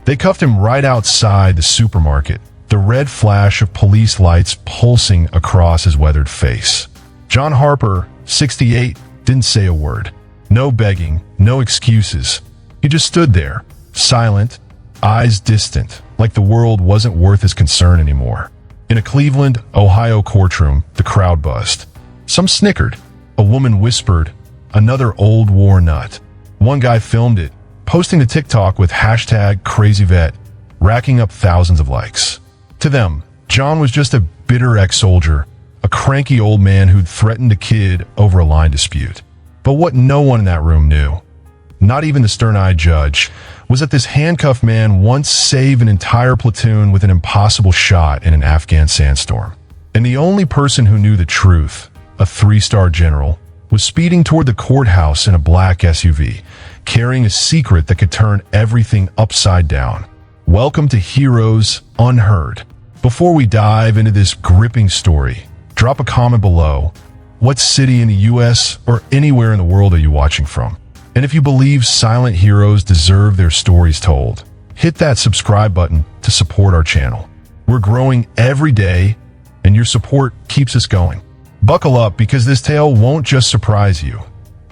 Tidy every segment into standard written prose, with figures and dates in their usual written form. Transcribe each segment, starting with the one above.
They cuffed him right outside the supermarket, the red flash of police lights pulsing across his weathered face. John Harper, 68, didn't say a word. No begging, no excuses. He just stood there, silent, eyes distant, like the world wasn't worth his concern anymore. In a Cleveland, Ohio courtroom, the crowd buzzed. Some snickered. A woman whispered, "Another old war nut." One guy filmed it, posting to TikTok with #CrazyVet, racking up thousands of likes. To them, John was just a bitter ex-soldier, a cranky old man who'd threatened a kid over a line dispute. But what no one in that room knew, not even the stern-eyed judge, was that this handcuffed man once saved an entire platoon with an impossible shot in an Afghan sandstorm. And the only person who knew the truth, a 3-star general, was speeding toward the courthouse in a black SUV, carrying a secret that could turn everything upside down. Welcome to Heroes Unheard. Before we dive into this gripping story, drop a comment below. What city in the US or anywhere in the world are you watching from? And if you believe silent heroes deserve their stories told, hit that subscribe button to support our channel. We're growing every day, and your support keeps us going. Buckle up, because this tale won't just surprise you.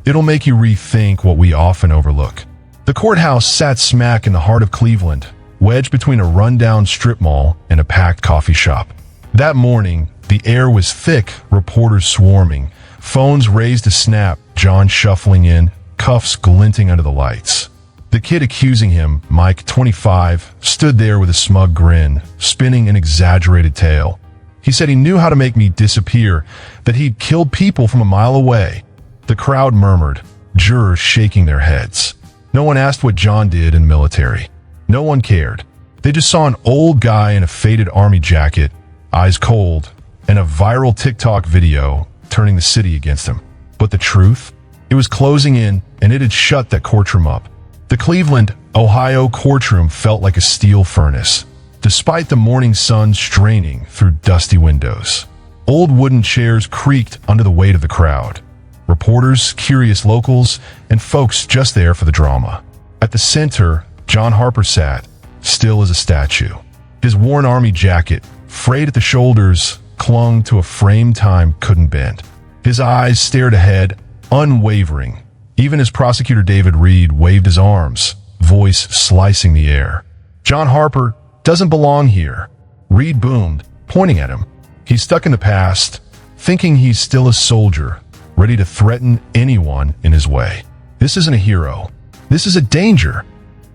It'll make you rethink what we often overlook. The courthouse sat smack in the heart of Cleveland, wedged between a rundown strip mall and a packed coffee shop. That morning, the air was thick, reporters swarming, phones raised to snap, John shuffling in, cuffs glinting under the lights. The kid accusing him, Mike, 25, stood there with a smug grin, spinning an exaggerated tale. He said he knew how to make me disappear, that he'd killed people from a mile away. The crowd murmured, jurors shaking their heads. No one asked what John did in the military. No one cared. They just saw an old guy in a faded army jacket, eyes cold, and a viral TikTok video turning the city against him. But the truth? It was closing in, and it had shut that courtroom up. The Cleveland, Ohio courtroom felt like a steel furnace, despite the morning sun straining through dusty windows. Old wooden chairs creaked under the weight of the crowd. Reporters, curious locals, and folks just there for the drama. At the center, John Harper sat, still as a statue. His worn army jacket, frayed at the shoulders, clung to a frame time couldn't bend. His eyes stared ahead, unwavering, even as prosecutor David Reed waved his arms, voice slicing the air. "John Harper doesn't belong here," Reed boomed, pointing at him. He's stuck in the past, thinking he's still a soldier, ready to threaten anyone in his way. "This isn't a hero. This is a danger,"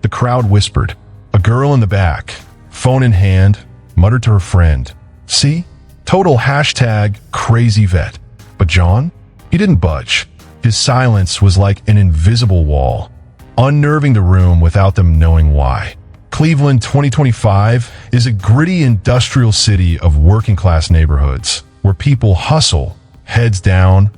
the crowd whispered. A girl in the back, phone in hand, muttered to her friend, "See? Total #CrazyVet." But John? He didn't budge. His silence was like an invisible wall, unnerving the room without them knowing why. Cleveland 2025 is a gritty industrial city of working-class neighborhoods where people hustle, heads down,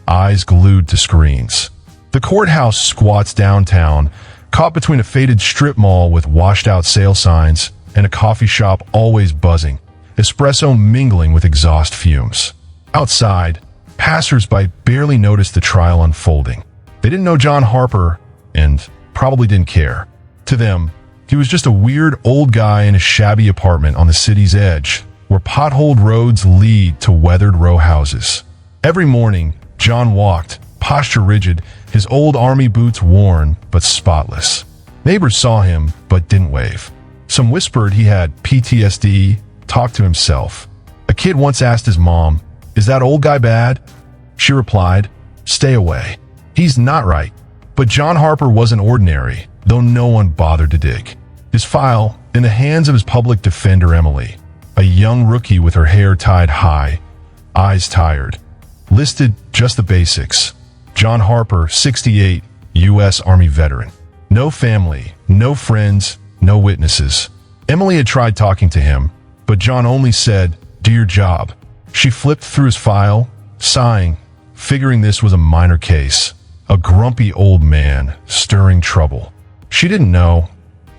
eyes glued to screens. The courthouse squats downtown, caught between a faded strip mall with washed-out sale signs and a coffee shop always buzzing, espresso mingling with exhaust fumes. Outside, passers-by barely noticed the trial unfolding. They didn't know John Harper and probably didn't care. To them, he was just a weird old guy in a shabby apartment on the city's edge, where potholed roads lead to weathered row houses. Every morning, John walked, posture rigid, his old army boots worn but spotless. Neighbors saw him but didn't wave. Some whispered he had PTSD, talked to himself. A kid once asked his mom, "Is that old guy bad?" She replied, "Stay away. He's not right." But John Harper wasn't ordinary, though no one bothered to dig. His file, in the hands of his public defender Emily, a young rookie with her hair tied high, eyes tired, listed just the basics. John Harper, 68, U.S. Army veteran. No family, no friends, no witnesses. Emily had tried talking to him, but John only said, "Do your job." She flipped through his file, sighing, figuring this was a minor case, a grumpy old man stirring trouble. She didn't know,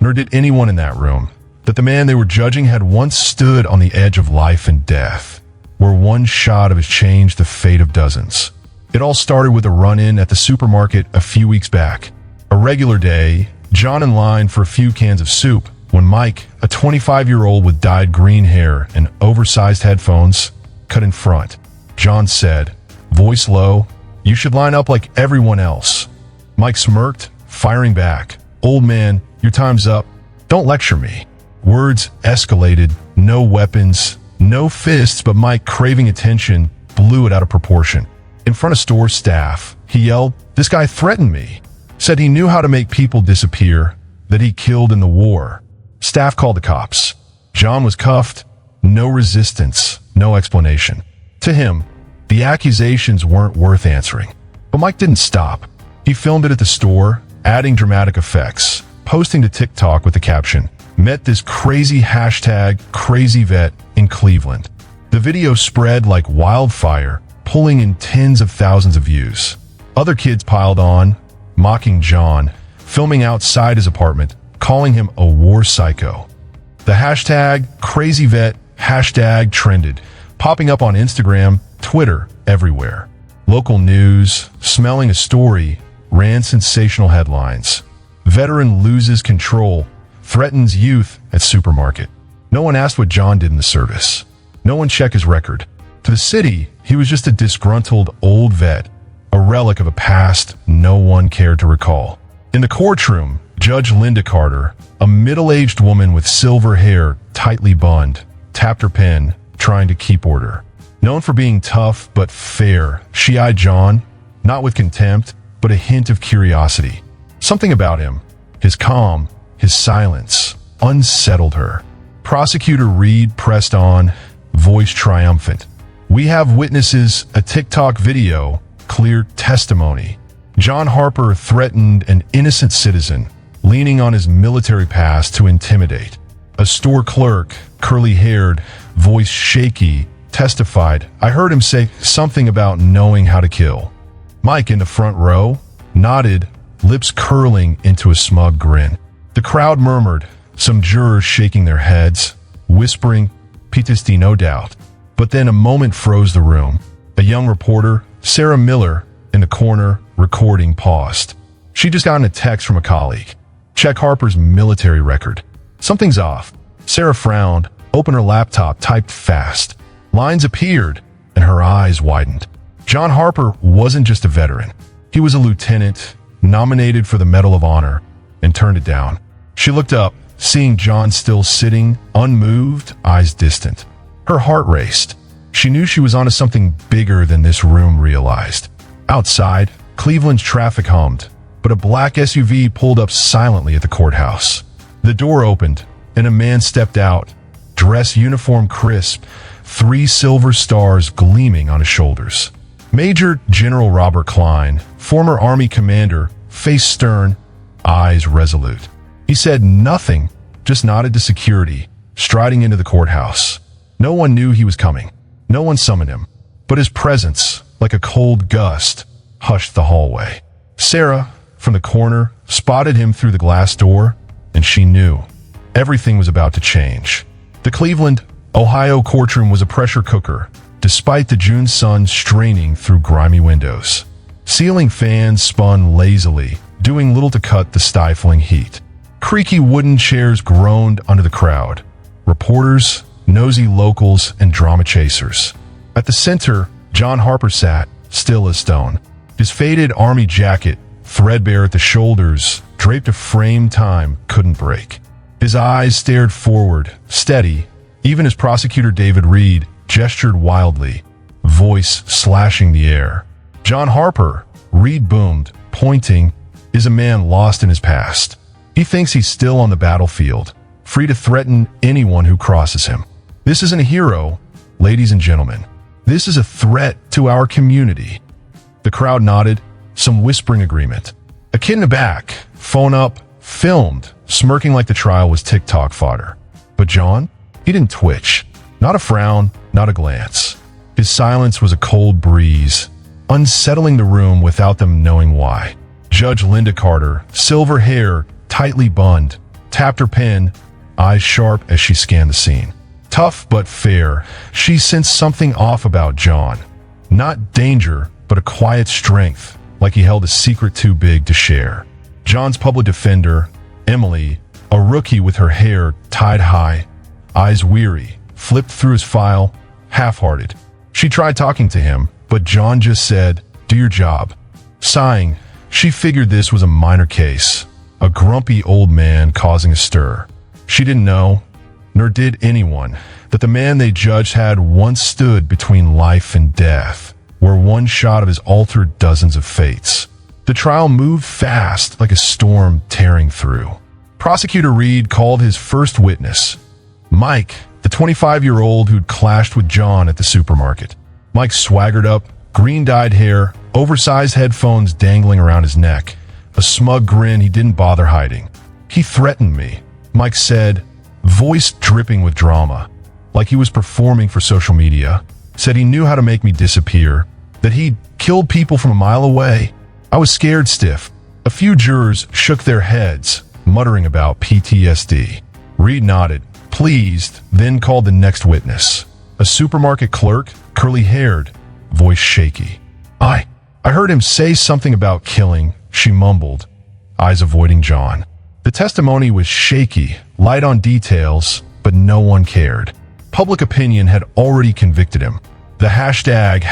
nor did anyone in that room, that the man they were judging had once stood on the edge of life and death, where one shot of his changed the fate of dozens. It all started with a run-in at the supermarket a few weeks back. A regular day, John in line for a few cans of soup, when Mike, a 25-year-old with dyed green hair and oversized headphones, cut in front. John said, voice low, "You should line up like everyone else." Mike smirked, firing back, "Old man, your time's up. Don't lecture me." Words escalated, no weapons, no fists, but Mike, craving attention, blew it out of proportion. In front of store staff, he yelled, "This guy threatened me. Said he knew how to make people disappear, that he killed in the war." Staff called the cops. John was cuffed, no resistance, no explanation. To him, the accusations weren't worth answering. But Mike didn't stop. He filmed it at the store, adding dramatic effects, posting to TikTok with the caption, "Met this crazy hashtag #crazyvet in Cleveland." The video spread like wildfire, pulling in tens of thousands of views. Other kids piled on, mocking John, filming outside his apartment, calling him a war psycho. The hashtag #crazyvet hashtag trended, popping up on Instagram, Twitter, everywhere. Local news, smelling a story, ran sensational headlines. Veteran loses control, threatens youth at supermarket. No one asked what John did in the service. No one checked his record. To the city, he was just a disgruntled old vet, a relic of a past no one cared to recall. In the courtroom, Judge Linda Carter, a middle-aged woman with silver hair tightly bunned, tapped her pen, trying to keep order. Known for being tough but fair, she eyed John, not with contempt, but a hint of curiosity. Something about him, his calm, his silence, unsettled her. Prosecutor Reed pressed on, voice triumphant. "We have witnesses, a TikTok video, clear testimony. John Harper threatened an innocent citizen, leaning on his military past to intimidate." A store clerk, curly-haired, voice shaky, testified, "I heard him say something about knowing how to kill." Mike, in the front row, nodded, lips curling into a smug grin. The crowd murmured, some jurors shaking their heads, whispering, "PTSD, no doubt." But then a moment froze the room. A young reporter, Sarah Miller, in the corner, recording, paused. She just gotten a text from a colleague. "Check Harper's military record. Something's off." Sarah frowned, opened her laptop, typed fast. Lines appeared, and her eyes widened. John Harper wasn't just a veteran. He was a lieutenant, nominated for the Medal of Honor, and turned it down. She looked up, seeing John still sitting, unmoved, eyes distant. Her heart raced. She knew she was onto something bigger than this room realized. Outside, Cleveland's traffic hummed, but a black SUV pulled up silently at the courthouse. The door opened, and a man stepped out, dress uniform crisp, 3 silver stars gleaming on his shoulders. Major General Robert Klein, former Army commander, face stern, eyes resolute. He said nothing, just nodded to security, striding into the courthouse. No one knew he was coming. No one summoned him. But his presence, like a cold gust, hushed the hallway. Sarah, from the corner, spotted him through the glass door, and she knew everything was about to change. The Cleveland, Ohio courtroom was a pressure cooker, despite the June sun straining through grimy windows. Ceiling fans spun lazily, doing little to cut the stifling heat. Creaky wooden chairs groaned under the crowd. Reporters, nosy locals, and drama chasers. At the center, John Harper sat, still as stone. His faded army jacket, threadbare at the shoulders, draped a frame time couldn't break. His eyes stared forward, steady. Even as prosecutor David Reed gestured wildly, voice slashing the air. "John Harper," Reed boomed, pointing, "is a man lost in his past. He thinks he's still on the battlefield, free to threaten anyone who crosses him. This isn't a hero, ladies and gentlemen. This is a threat to our community." The crowd nodded, some whispering agreement. A kid in the back, phone up, filmed, smirking like the trial was TikTok fodder. But John? He didn't twitch. Not a frown, not a glance. His silence was a cold breeze, unsettling the room without them knowing why. Judge Linda Carter, silver hair, tightly bunned, tapped her pen, eyes sharp as she scanned the scene. Tough but fair, she sensed something off about John. Not danger, but a quiet strength, like he held a secret too big to share. John's public defender, Emily, A rookie with her hair tied high, eyes weary, flipped through his file, half-hearted. She tried talking to him, but John just said, "Do your job." Sighing, she figured this was a minor case, a grumpy old man causing a stir. She didn't know, nor did anyone, that the man they judged had once stood between life and death, where one shot of his altered dozens of fates. The trial moved fast, like a storm tearing through. Prosecutor Reed called his first witness, Mike, the 25-year-old who'd clashed with John at the supermarket. Mike swaggered up, green-dyed hair, oversized headphones dangling around his neck, a smug grin he didn't bother hiding. "He threatened me," Mike said, voice dripping with drama, like he was performing for social media. Said he knew how to make me disappear, that he'd killed people from a mile away. I was scared stiff. A few jurors shook their heads, muttering about PTSD. Reed nodded, pleased, then called the next witness. A supermarket clerk, curly-haired, voice shaky. I heard him say something about killing," she mumbled, eyes avoiding John. The testimony was shaky, light on details, but no one cared. Public opinion had already convicted him. The hashtag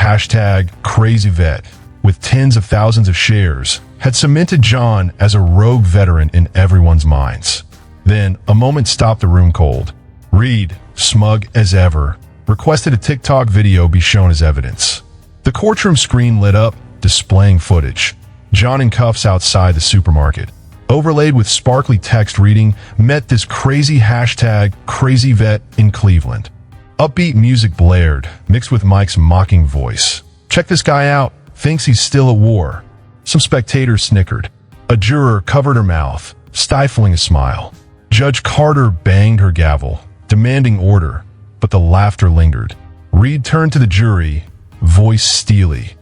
#crazyvet, with tens of thousands of shares, had cemented John as a rogue veteran in everyone's minds. Then, a moment stopped the room cold. Reed, smug as ever, requested a TikTok video be shown as evidence. The courtroom screen lit up, displaying footage. John in cuffs outside the supermarket, overlaid with sparkly text reading, "Met this crazy #crazyvet in Cleveland." Upbeat music blared, mixed with Mike's mocking voice. "Check this guy out, thinks he's still at war." Some spectators snickered. A juror covered her mouth, stifling a smile. Judge Carter banged her gavel, demanding order, but the laughter lingered. Reed turned to the jury, voice steely.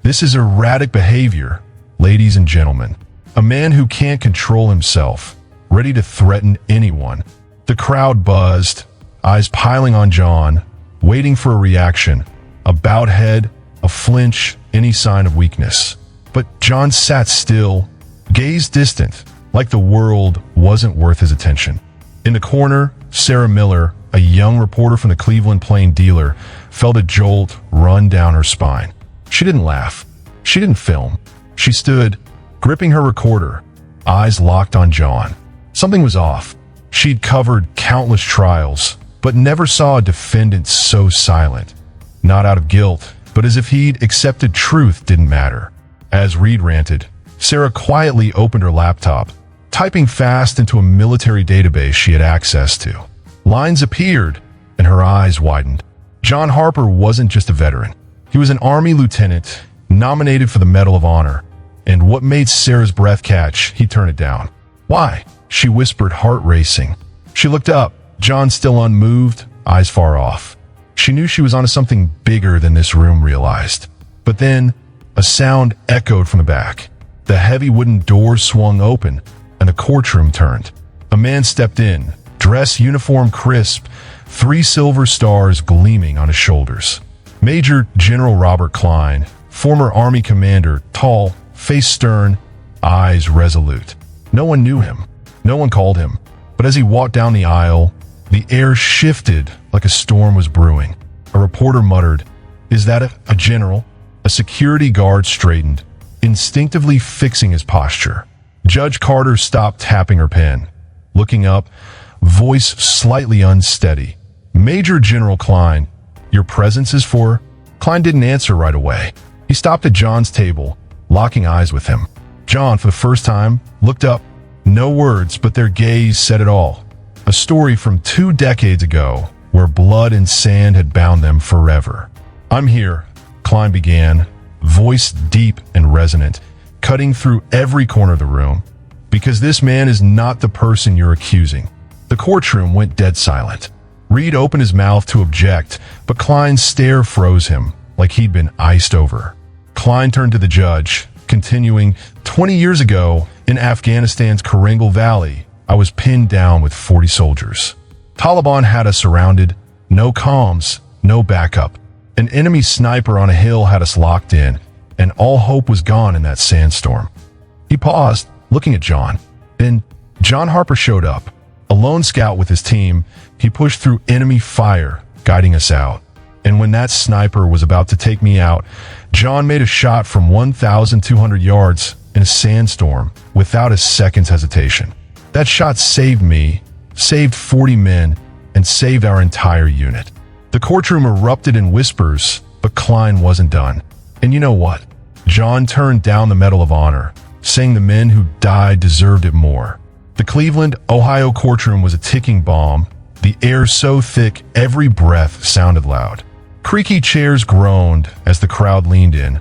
"This is erratic behavior, ladies and gentlemen. A man who can't control himself, ready to threaten anyone." The crowd buzzed, eyes piling on John, waiting for a reaction, a bowed head, a flinch, any sign of weakness. But John sat still, gaze distant, like the world wasn't worth his attention. In the corner, Sarah Miller, a young reporter from the Cleveland Plain Dealer, felt a jolt run down her spine. She didn't laugh. She didn't film. She stood, gripping her recorder, eyes locked on John. Something was off. She'd covered countless trials, but never saw a defendant so silent. Not out of guilt, but as if he'd accepted truth didn't matter. As Reed ranted, Sarah quietly opened her laptop, typing fast into a military database she had access to. Lines appeared, and her eyes widened. John Harper wasn't just a veteran. He was an Army lieutenant, nominated for the Medal of Honor. And what made Sarah's breath catch, he turned it down. "Why?" she whispered, heart racing. She looked up, John still unmoved, eyes far off. She knew she was onto something bigger than this room realized. But then, a sound echoed from the back. The heavy wooden door swung open, and the courtroom turned. A man stepped in, dress uniform crisp, 3 silver stars gleaming on his shoulders. Major General Robert Klein, former Army commander, tall, face stern, eyes resolute. No one knew him. No one called him. But as he walked down the aisle, the air shifted like a storm was brewing. A reporter muttered, "Is that a general?" A security guard straightened, instinctively fixing his posture. Judge Carter stopped tapping her pen. Looking up, voice slightly unsteady. "Major General Klein, your presence is for..." Klein didn't answer right away. He stopped at John's table, locking eyes with him. John, for the first time, looked up. No words, but their gaze said it all. A story from 2 decades ago, where blood and sand had bound them forever. "I'm here," Klein began, voice deep and resonant, cutting through every corner of the room, "because this man is not the person you're accusing." The courtroom went dead silent. Reed opened his mouth to object, but Klein's stare froze him, like he'd been iced over. Klein turned to the judge, continuing, 20 years ago, in Afghanistan's Karangal Valley, I was pinned down with 40 soldiers. Taliban had us surrounded, no comms, no backup. An enemy sniper on a hill had us locked in, and all hope was gone in that sandstorm." He paused, looking at John. Then John Harper showed up, A lone scout with his team, he pushed through enemy fire, guiding us out. And when that sniper was about to take me out, John made a shot from 1,200 yards in a sandstorm without a second's hesitation. That shot saved me, saved 40 men, and saved our entire unit. The courtroom erupted in whispers, but Klein wasn't done. And you know what? John turned down the Medal of Honor, saying the men who died deserved it more. The Cleveland, Ohio courtroom was a ticking bomb, the air so thick every breath sounded loud. Creaky chairs groaned as the crowd leaned in,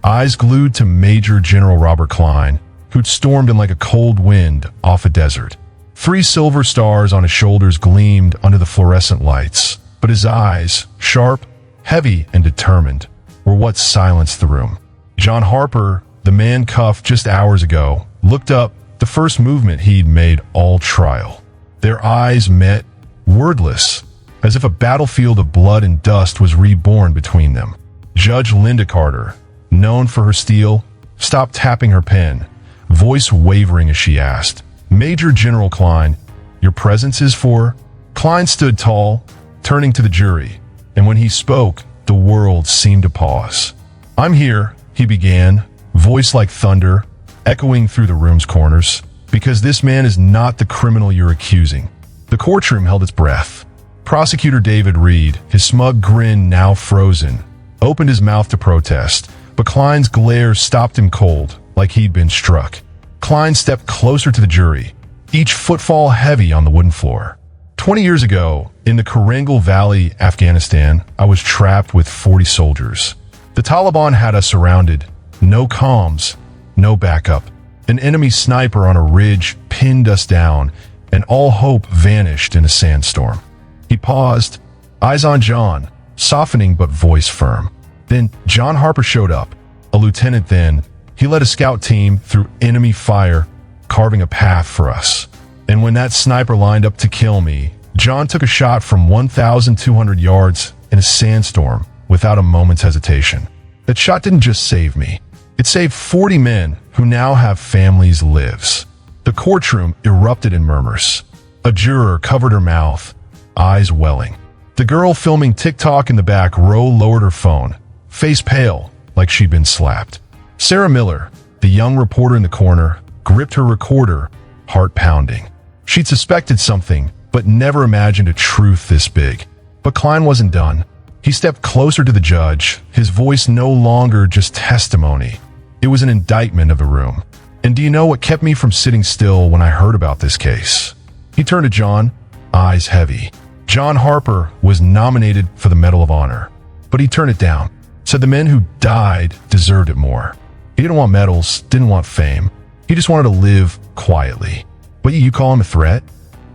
eyes glued to Major General Robert Klein, who'd stormed in like a cold wind off a desert. 3 silver stars on his shoulders gleamed under the fluorescent lights, but his eyes, sharp, heavy, and determined, were what silenced the room. John Harper, the man cuffed just hours ago, looked up, the first movement he'd made all trial. Their eyes met, wordless, as if a battlefield of blood and dust was reborn between them. Judge Linda Carter, known for her steel, stopped tapping her pen, voice wavering as she asked, "Major General Klein, your presence is for?" Klein stood tall, turning to the jury, and when he spoke, the world seemed to pause. "I'm here," he began, voice like thunder, echoing through the room's corners, "because this man is not the criminal you're accusing." The courtroom held its breath. Prosecutor David Reed, his smug grin now frozen, opened his mouth to protest, but Klein's glare stopped him cold, like he'd been struck. Klein stepped closer to the jury, each footfall heavy on the wooden floor. 20 years ago, in the Karangal Valley, Afghanistan, I was trapped with 40 soldiers. The Taliban had us surrounded. No comms, no backup. An enemy sniper on a ridge pinned us down, and all hope vanished in a sandstorm. He paused, eyes on John, softening but voice firm. Then John Harper showed up, a lieutenant then. He led a scout team through enemy fire, carving a path for us. And when that sniper lined up to kill me, John took a shot from 1,200 yards in a sandstorm without a moment's hesitation. That shot didn't just save me. It saved 40 men who now have families' lives. The courtroom erupted in murmurs. A juror covered her mouth, eyes welling. The girl filming TikTok in the back row lowered her phone, face pale, like she'd been slapped. Sarah Miller, the young reporter in the corner, gripped her recorder, heart pounding. She'd suspected something, but never imagined a truth this big. But Klein wasn't done. He stepped closer to the judge, his voice no longer just testimony. It was an indictment of the room. And do you know what kept me from sitting still when I heard about this case? He turned to John, eyes heavy. John Harper was nominated for the Medal of Honor, but he turned it down, said the men who died deserved it more. He didn't want medals, didn't want fame. He just wanted to live quietly. But you call him a threat?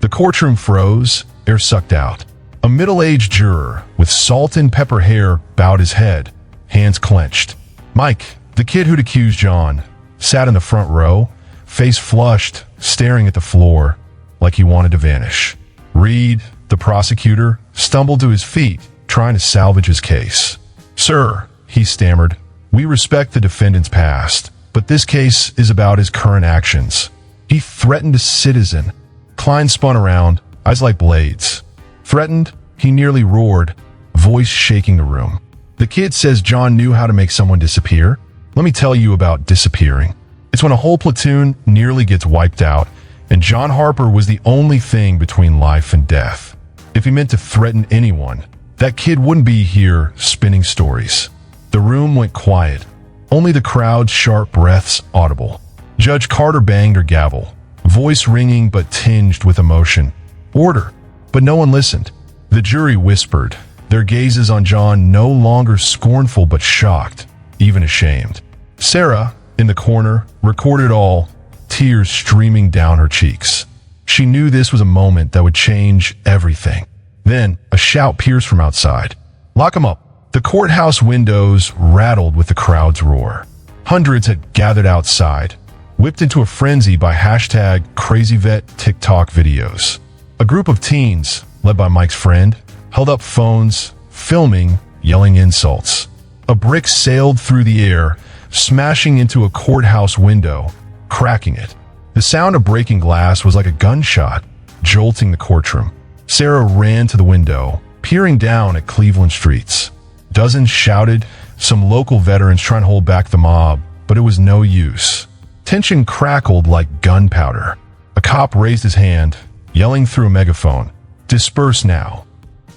The courtroom froze, air sucked out. A middle-aged juror with salt and pepper hair bowed his head, hands clenched. Mike, the kid who'd accused John, sat in the front row, face flushed, staring at the floor like he wanted to vanish. Reed, the prosecutor, stumbled to his feet, trying to salvage his case. "Sir," he stammered, "we respect the defendant's past, but this case is about his current actions. He threatened a citizen." Klein spun around, eyes like blades. "Threatened?" he nearly roared, voice shaking the room. "The kid says John knew how to make someone disappear. Let me tell you about disappearing. It's when a whole platoon nearly gets wiped out, and John Harper was the only thing between life and death. If he meant to threaten anyone, that kid wouldn't be here spinning stories." The room went quiet, only the crowd's sharp breaths audible. Judge Carter banged her gavel, voice ringing but tinged with emotion. "Order." But no one listened. The jury whispered, their gazes on John no longer scornful but shocked, even ashamed. Sarah, in the corner, recorded all, tears streaming down her cheeks. She knew this was a moment that would change everything. Then, a shout pierced from outside. "Lock him up." The courthouse windows rattled with the crowd's roar. Hundreds had gathered outside, whipped into a frenzy by hashtag #CrazyVet TikTok videos. A group of teens, led by Mike's friend, held up phones, filming, yelling insults. A brick sailed through the air, smashing into a courthouse window, cracking it. The sound of breaking glass was like a gunshot. jolting the courtroom. Sarah ran to the window, peering down at Cleveland streets. Dozens shouted, some local veterans trying to hold back the mob, but it was no use. Tension crackled like gunpowder. A cop raised his hand, yelling through a megaphone, "Disperse now."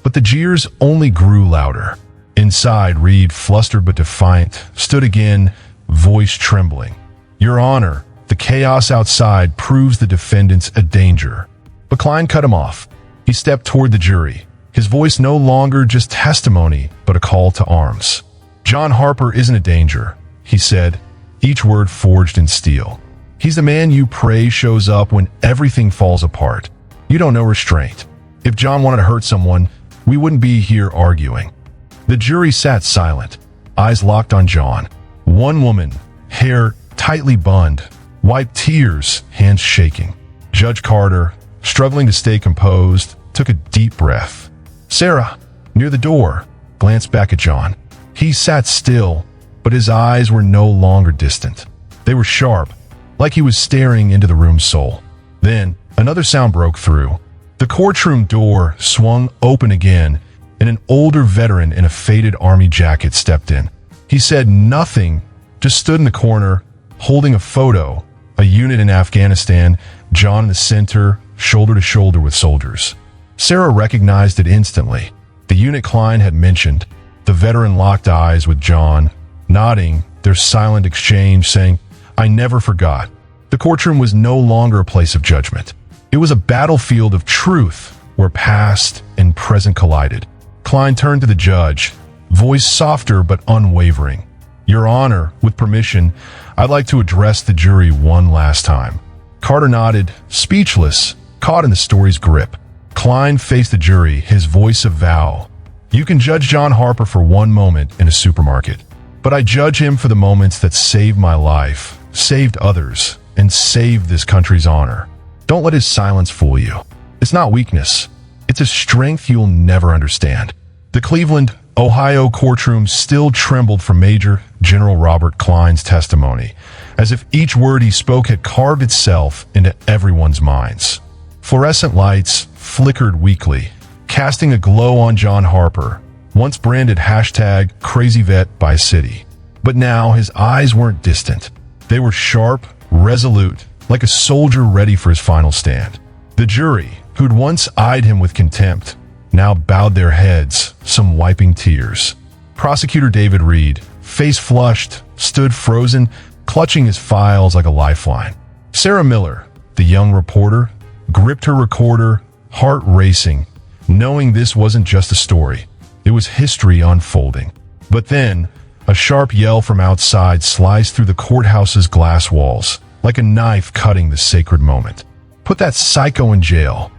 But the jeers only grew louder. Inside, Reed, flustered but defiant, stood again, voice trembling. "Your Honor, the chaos outside proves the defendant's a danger." But Klein cut him off. He stepped toward the jury, his voice no longer just testimony, but a call to arms. "John Harper isn't a danger," he said, each word forged in steel. "He's the man you pray shows up when everything falls apart. You don't know restraint. If John wanted to hurt someone, we wouldn't be here arguing." The jury sat silent, eyes locked on John. One woman, hair tightly bunned, wiped tears, hands shaking. Judge Carter, struggling to stay composed, took a deep breath. Sarah, near the door, glanced back at John. He sat still, but his eyes were no longer distant. They were sharp, like he was staring into the room's soul. Then, another sound broke through. The courtroom door swung open again, and an older veteran in a faded army jacket stepped in. He said nothing, just stood in the corner, holding a photo, a unit in Afghanistan, John in the center, shoulder to shoulder with soldiers. Sarah recognized it instantly. The unit Klein had mentioned. The veteran locked eyes with John, nodding, their silent exchange saying, "I never forgot." The courtroom was no longer a place of judgment. It was a battlefield of truth where past and present collided. Klein turned to the judge, voice softer but unwavering. "Your Honor, with permission, I'd like to address the jury one last time." Carter nodded, speechless, caught in the story's grip. Klein faced the jury, his voice a vow. "You can judge John Harper for one moment in a supermarket, but I judge him for the moments that saved my life, saved others, and saved this country's honor. Don't let his silence fool you. It's not weakness. It's a strength you'll never understand." The Cleveland, Ohio courtroom still trembled from Major General Robert Klein's testimony, as if each word he spoke had carved itself into everyone's minds. Fluorescent lights flickered weakly, casting a glow on John Harper, once branded #CrazyVet by City. But now his eyes weren't distant. They were sharp, resolute, like a soldier ready for his final stand. The jury, who'd once eyed him with contempt, now bowed their heads, some wiping tears. Prosecutor David Reed, face flushed, stood frozen, clutching his files like a lifeline. Sarah Miller, the young reporter, gripped her recorder, heart racing, knowing this wasn't just a story. It was history unfolding. But then, a sharp yell from outside sliced through the courthouse's glass walls, like a knife cutting the sacred moment. "Put that psycho in jail."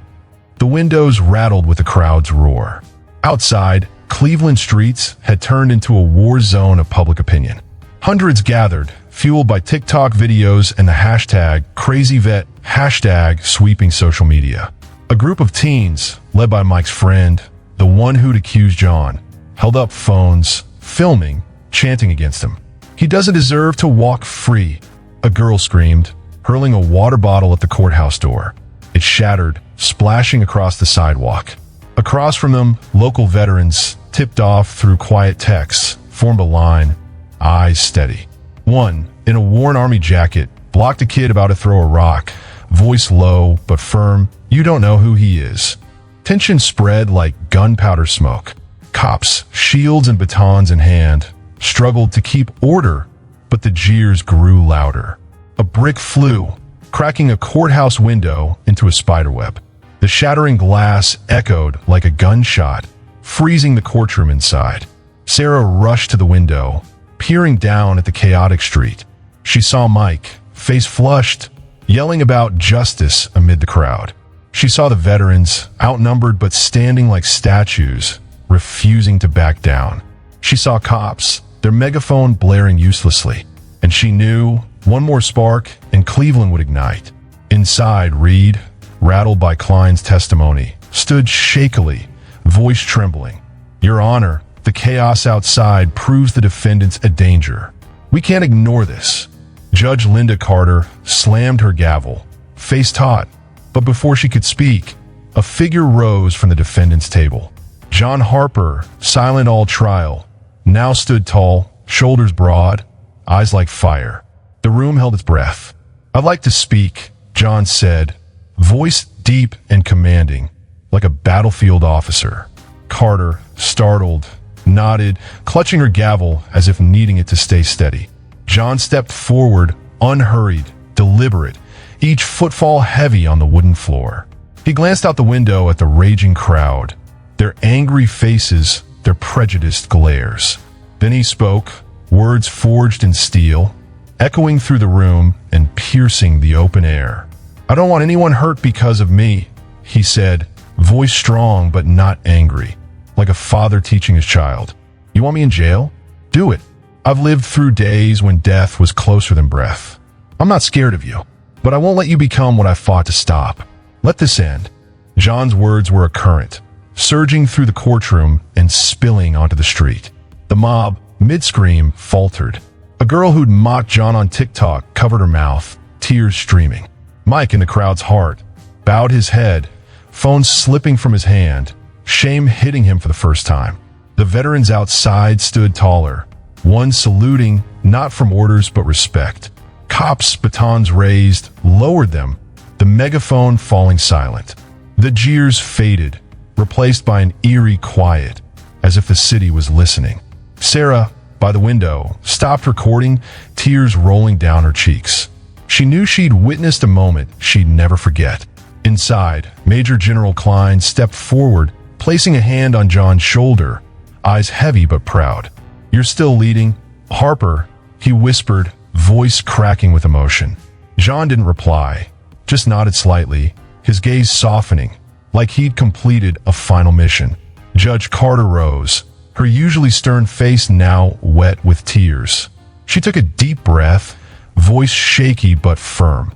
The windows rattled with the crowd's roar. Outside, Cleveland streets had turned into a war zone of public opinion. Hundreds gathered, fueled by TikTok videos and the #CrazyVet hashtag sweeping social media. A group of teens, led by Mike's friend, the one who'd accused John, held up phones, filming, chanting against him. "He doesn't deserve to walk free," a girl screamed, hurling a water bottle at the courthouse door. It shattered, splashing across the sidewalk. Across from them, local veterans, tipped off through quiet texts, formed a line, eyes steady. One, in a worn army jacket, blocked a kid about to throw a rock, voice low but firm, "You don't know who he is." Tension spread like gunpowder smoke. Cops, shields and batons in hand, struggled to keep order, but the jeers grew louder. A brick flew, cracking a courthouse window into a spiderweb. The shattering glass echoed like a gunshot, freezing the courtroom inside. Sarah rushed to the window, peering down at the chaotic street. She saw Mike, face flushed, yelling about justice amid the crowd. She saw the veterans, outnumbered but standing like statues, refusing to back down. She saw cops, their megaphone blaring uselessly, and she knew one more spark and Cleveland would ignite. Inside, Reed, rattled by Klein's testimony, stood shakily, voice trembling. "Your Honor, the chaos outside proves the defendant's a danger. We can't ignore this." Judge Linda Carter slammed her gavel, face taut, but before she could speak, a figure rose from the defendant's table. John Harper, silent all trial, now stood tall, shoulders broad, eyes like fire. The room held its breath. "I'd like to speak," John said, voice deep and commanding, like a battlefield officer. Carter, startled, nodded, clutching her gavel as if needing it to stay steady. John stepped forward, unhurried, deliberate, each footfall heavy on the wooden floor. He glanced out the window at the raging crowd, their angry faces, their prejudiced glares. Then he spoke, words forged in steel, echoing through the room and piercing the open air. "I don't want anyone hurt because of me," he said, voice strong but not angry, like a father teaching his child. "You want me in jail? Do it. I've lived through days when death was closer than breath. I'm not scared of you, but I won't let you become what I fought to stop. Let this end." John's words were a current, surging through the courtroom and spilling onto the street. The mob, mid-scream, faltered. A girl who'd mocked John on TikTok covered her mouth, tears streaming. Mike, in the crowd's heart, bowed his head, phone slipping from his hand, shame hitting him for the first time. The veterans outside stood taller, one saluting, not from orders but respect. Cops, batons raised, lowered them, the megaphone falling silent. The jeers faded, replaced by an eerie quiet, as if the city was listening. Sarah, by the window, stopped recording, tears rolling down her cheeks. She knew she'd witnessed a moment she'd never forget. Inside, Major General Klein stepped forward, placing a hand on John's shoulder, eyes heavy but proud. "You're still leading, Harper," he whispered, voice cracking with emotion. John didn't reply, just nodded slightly, his gaze softening, like he'd completed a final mission. Judge Carter rose, her usually stern face now wet with tears. She took a deep breath, voice shaky but firm.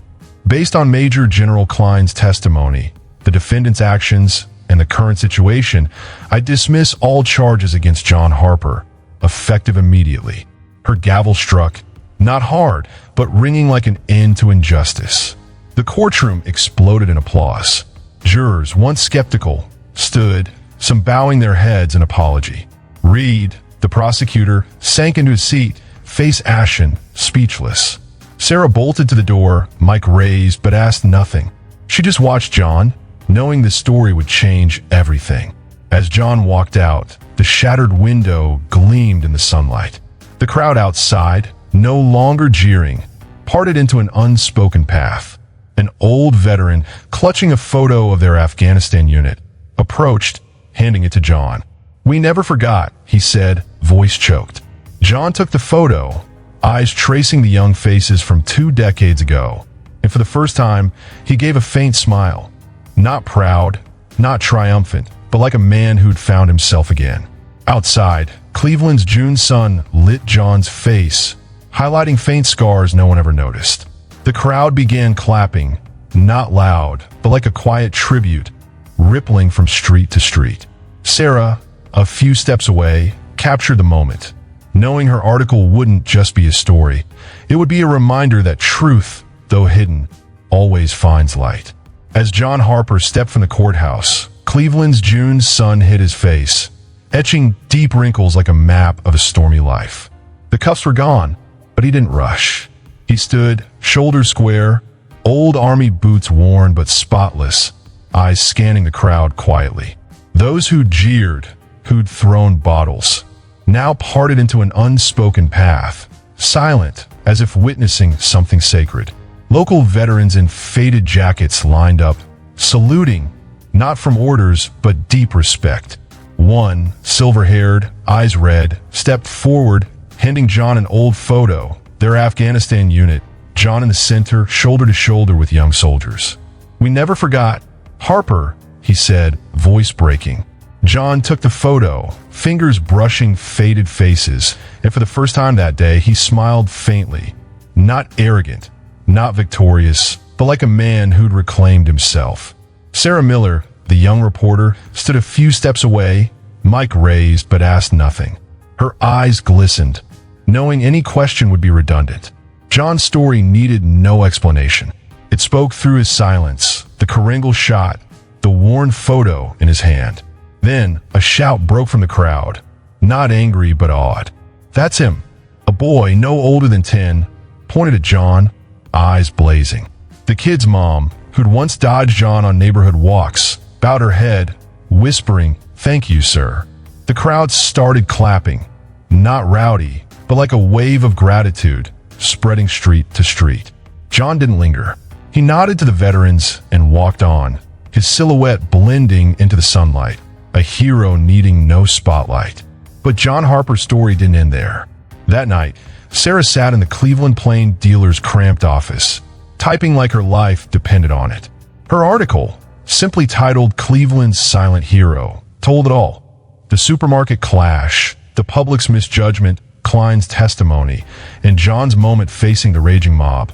"Based on Major General Klein's testimony, the defendant's actions, and the current situation, I dismiss all charges against John Harper, effective immediately." Her gavel struck, not hard, but ringing like an end to injustice. The courtroom exploded in applause. Jurors, once skeptical, stood, some bowing their heads in apology. Reed, the prosecutor, sank into his seat, face ashen, speechless. Sarah bolted to the door, mic raised, but asked nothing. She just watched John, knowing the story would change everything. As John walked out, the shattered window gleamed in the sunlight. The crowd outside, no longer jeering, parted into an unspoken path. An old veteran, clutching a photo of their Afghanistan unit, approached, handing it to John. "We never forgot," he said, voice choked. John took the photo, eyes tracing the young faces from 2 decades ago, and for the first time, he gave a faint smile. Not proud, not triumphant, but like a man who'd found himself again. Outside, Cleveland's June sun lit John's face, highlighting faint scars no one ever noticed. The crowd began clapping, not loud, but like a quiet tribute, rippling from street to street. Sarah, a few steps away, captured the moment. Knowing her article wouldn't just be a story, it would be a reminder that truth, though hidden, always finds light. As John Harper stepped from the courthouse, Cleveland's June sun hit his face, etching deep wrinkles like a map of a stormy life. The cuffs were gone, but he didn't rush. He stood, shoulders square, old army boots worn but spotless, eyes scanning the crowd quietly. Those who'd jeered, who'd thrown bottles, now parted into an unspoken path, silent, as if witnessing something sacred. Local veterans in faded jackets lined up, saluting, not from orders, but deep respect. One, silver-haired, eyes red, stepped forward, handing John an old photo, their Afghanistan unit, John in the center, shoulder to shoulder with young soldiers. "We never forgot, Harper," he said, voice breaking. John took the photo, fingers brushing faded faces, and for the first time that day, he smiled faintly. Not arrogant, not victorious, but like a man who'd reclaimed himself. Sarah Miller, the young reporter, stood a few steps away, mic raised but asked nothing. Her eyes glistened, knowing any question would be redundant. John's story needed no explanation. It spoke through his silence, the Kringle shot, the worn photo in his hand. Then a shout broke from the crowd, not angry but awed. "That's him." A boy no older than 10 pointed at John, eyes blazing. The kid's mom, who'd once dodged John on neighborhood walks, bowed her head, whispering, "Thank you, sir." The crowd started clapping, not rowdy, but like a wave of gratitude, spreading street to street. John didn't linger. He nodded to the veterans and walked on, his silhouette blending into the sunlight, a hero needing no spotlight. But John Harper's story didn't end there. That night, Sarah sat in the Cleveland Plain dealer's cramped office, typing like her life depended on it. Her article, simply titled "Cleveland's Silent Hero," told it all. The supermarket clash, the public's misjudgment, Klein's testimony, and John's moment facing the raging mob.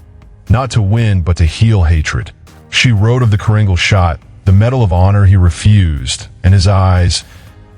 Not to win, but to heal hatred. She wrote of the Kringle shot, the Medal of Honor he refused, and his eyes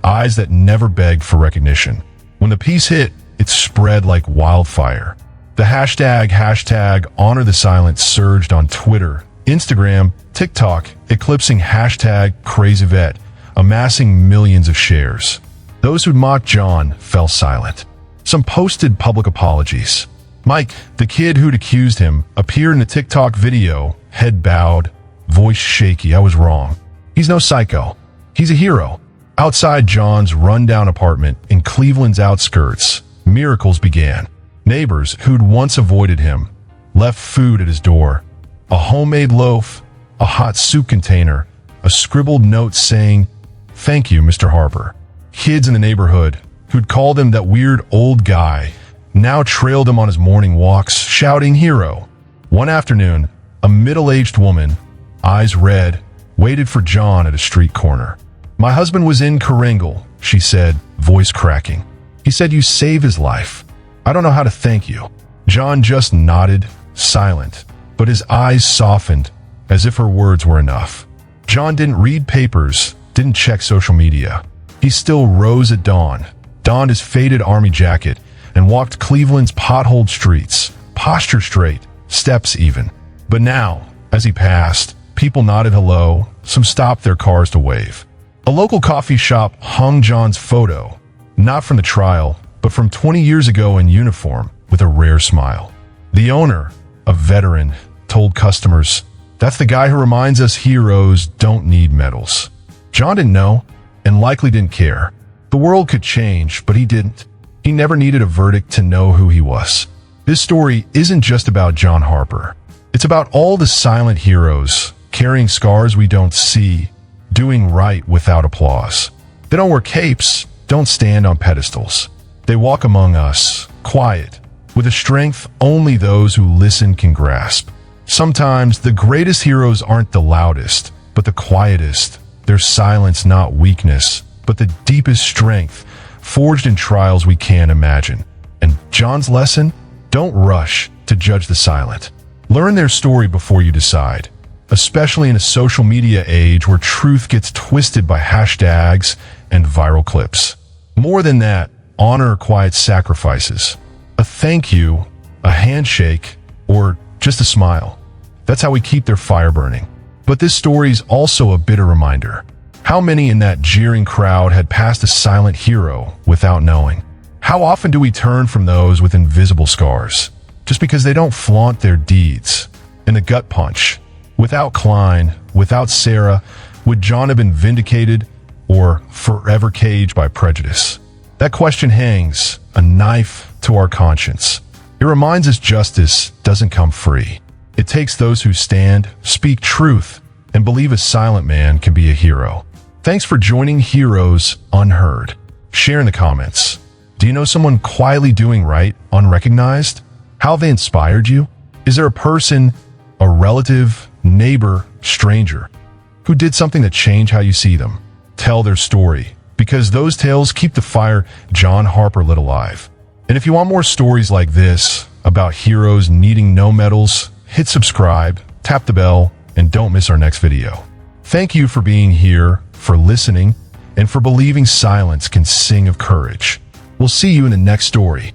that never begged for recognition. When the piece hit, it spread like wildfire. The hashtag Honor the Silent surged on Twitter, Instagram, TikTok, eclipsing hashtag CrazyVet, amassing millions of shares. Those who'd mocked John fell silent. Some posted public apologies. Mike, the kid who'd accused him, appeared in a TikTok video, head bowed, voice shaky. "I was wrong. He's no psycho. He's a hero." Outside John's rundown apartment in Cleveland's outskirts, miracles began. Neighbors who'd once avoided him left food at his door. A homemade loaf, a hot soup container, a scribbled note saying, "Thank you, Mr. Harper." Kids in the neighborhood who'd called him that weird old guy now trailed him on his morning walks, shouting "Hero." One afternoon, a middle-aged woman, eyes red, waited for John at a street corner. "My husband was in Kringle," she said, voice cracking. "He said you saved his life. I don't know how to thank you." John just nodded, silent, but his eyes softened as if her words were enough. John didn't read papers, didn't check social media. He still rose at dawn, donned his faded army jacket, and walked Cleveland's potholed streets, posture straight, steps even. But now, as he passed, people nodded hello, some stopped their cars to wave. A local coffee shop hung John's photo, not from the trial, but from 20 years ago in uniform, with a rare smile. The owner, a veteran, told customers, "That's the guy who reminds us heroes don't need medals." John didn't know, and likely didn't care. The world could change, but he didn't. He never needed a verdict to know who he was. This story isn't just about John Harper. It's about all the silent heroes, carrying scars we don't see, doing right without applause. They don't wear capes, don't stand on pedestals. They walk among us, quiet, with a strength only those who listen can grasp. Sometimes the greatest heroes aren't the loudest, but the quietest. Their silence not weakness, but the deepest strength, forged in trials we can't imagine. And John's lesson? Don't rush to judge the silent. Learn their story before you decide, especially in a social media age where truth gets twisted by hashtags and viral clips. More than that, honor quiet sacrifices. A thank you, a handshake, or just a smile. That's how we keep their fire burning. But this story's also a bitter reminder. How many in that jeering crowd had passed a silent hero without knowing? How often do we turn from those with invisible scars, just because they don't flaunt their deeds? And the gut punch. Without Klein, without Sarah, would John have been vindicated or forever caged by prejudice? That question hangs, a knife to our conscience. It reminds us justice doesn't come free. It takes those who stand, speak truth, and believe a silent man can be a hero. Thanks for joining Heroes Unheard. Share in the comments. Do you know someone quietly doing right, unrecognized? How they inspired you? Is there a person, a relative, neighbor, stranger, who did something that changed how you see them? Tell their story, because those tales keep the fire John Harper lit alive. And if you want more stories like this, about heroes needing no medals, hit subscribe, tap the bell, and don't miss our next video. Thank you for being here, for listening, and for believing silence can sing of courage. We'll see you in the next story.